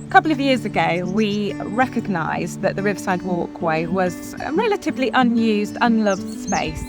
A couple of years ago, we recognised that the Riverside Walkway was a relatively unused, unloved space.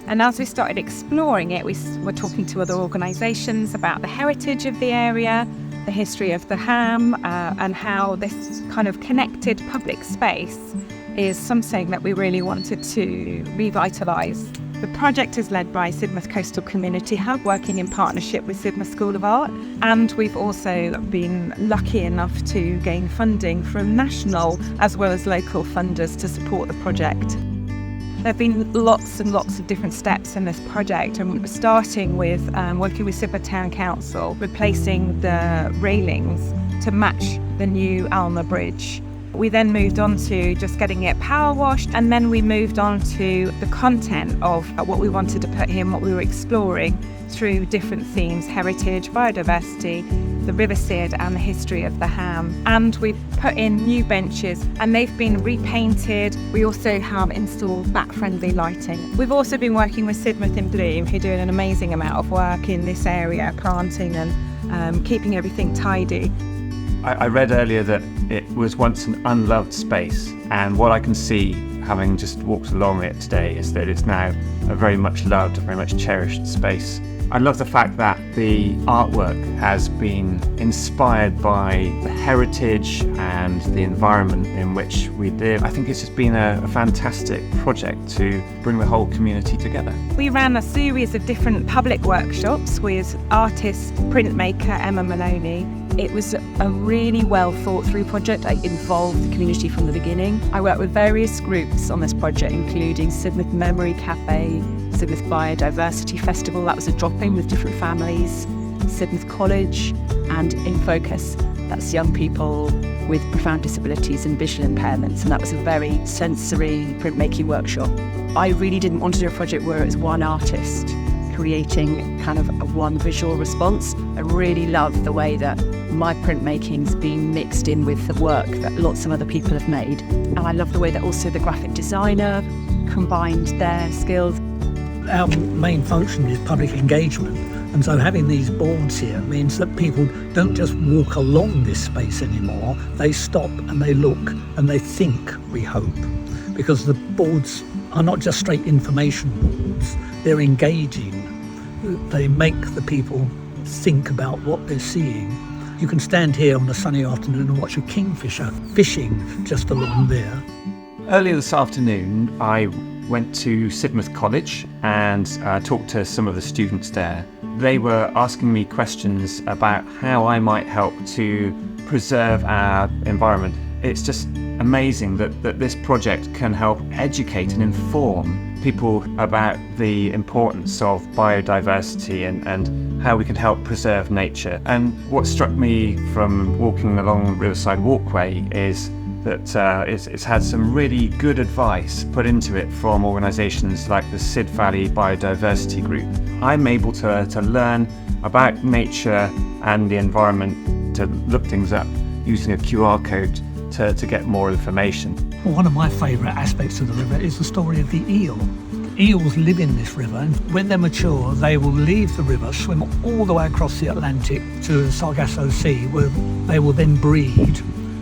And as we started exploring it, we were talking to other organisations about the heritage of the area, the history of the Ham, and how this kind of connected public space is something that we really wanted to revitalise. The project is led by Sidmouth Coastal Community Hub, working in partnership with Sidmouth School of Art. And we've also been lucky enough to gain funding from national as well as local funders to support the project. There have been lots and lots of different steps in this project, and we're starting with working with Sidmouth Town Council, replacing the railings to match the new Alma Bridge. We then moved on to just getting it power washed, and then we moved on to the content of what we wanted to put here and what we were exploring through different themes: heritage, biodiversity, the Riverside and the history of the Ham. And we've put in new benches and they've been repainted. We also have installed bat-friendly lighting. We've also been working with Sidmouth in Bloom, who are doing an amazing amount of work in this area, planting and keeping everything tidy. I read earlier that it was once an unloved space, and what I can see, having just walked along it today, is that it's now a very much loved, a very much cherished space. I love the fact that the artwork has been inspired by the heritage and the environment in which we live. I think it's just been a fantastic project to bring the whole community together. We ran a series of different public workshops with artist, printmaker Emma Maloney. It was a really well thought through project. I involved the community from the beginning. I worked with various groups on this project, including Sidmouth Memory Cafe, Sidmouth Biodiversity Festival, that was a drop-in with different families, Sidmouth College, and In Focus, that's young people with profound disabilities and visual impairments, and that was a very sensory printmaking workshop. I really didn't want to do a project where it was one artist creating kind of a one visual response. I really love the way that my printmaking's been mixed in with the work that lots of other people have made. And I love the way that also the graphic designer combined their skills. Our main function is public engagement, and so having these boards here means that people don't just walk along this space anymore, they stop and they look and they think, we hope, because the boards are not just straight information boards, they're engaging. They make the people think about what they're seeing. You can stand here on a sunny afternoon and watch a kingfisher fishing just along there. Earlier this afternoon, I went to Sidmouth College and talked to some of the students there. They were asking me questions about how I might help to preserve our environment. It's just amazing that this project can help educate and inform people about the importance of biodiversity and how we can help preserve nature. And what struck me from walking along Riverside Walkway is that it's had some really good advice put into it from organisations like the Sid Valley Biodiversity Group. I'm able to learn about nature and the environment, to look things up using a QR code to get more information. One of my favourite aspects of the river is the story of the eel. Eels live in this river, and when they're mature, they will leave the river, swim all the way across the Atlantic to the Sargasso Sea, where they will then breed.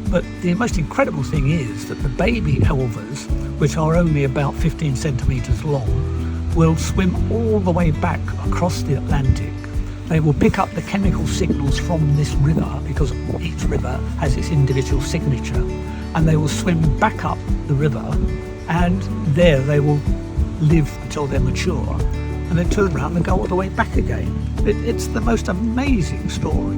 But the most incredible thing is that the baby elvers, which are only about 15 centimetres long, will swim all the way back across the Atlantic. They will pick up the chemical signals from this river, because each river has its individual signature, and they will swim back up the river, and there they will live until they're mature, and then turn around and go all the way back again. It's the most amazing story.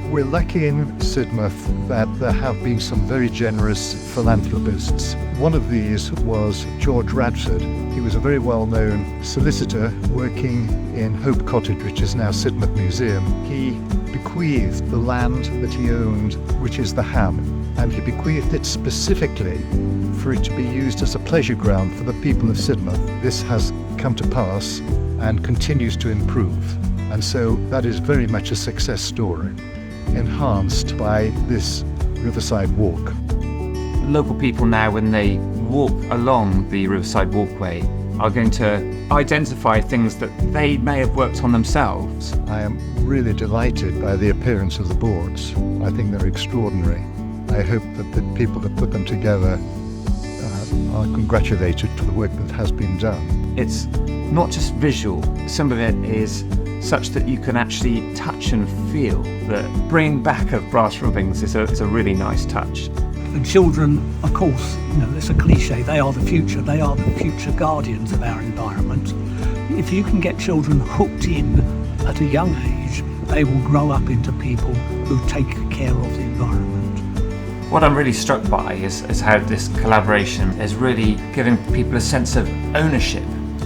We're lucky in Sidmouth that there have been some very generous philanthropists. One of these was George Radford. He was a very well-known solicitor working in Hope Cottage, which is now Sidmouth Museum. He bequeathed the land that he owned, which is the Ham, and he bequeathed it specifically for it to be used as a pleasure ground for the people of Sidmouth. This has come to pass and continues to improve, and so that is very much a success story, enhanced by this Riverside Walk. Local people now, when they walk along the Riverside Walkway, are going to identify things that they may have worked on themselves. I am really delighted by the appearance of the boards. I think they're extraordinary. I hope that the people that put them together are congratulated for the work that has been done. It's not just visual, some of it is such that you can actually touch and feel. The bringing back of brass rubbings is a really nice touch. And children, of course, it's a cliche, they are the future guardians of our environment. If you can get children hooked in at a young age, they will grow up into people who take care of the environment. What I'm really struck by is how this collaboration is really giving people a sense of ownership.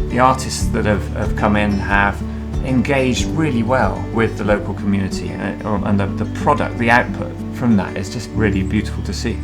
The artists that have come in have engaged really well with the local community, and the product, the output from that is just really beautiful to see.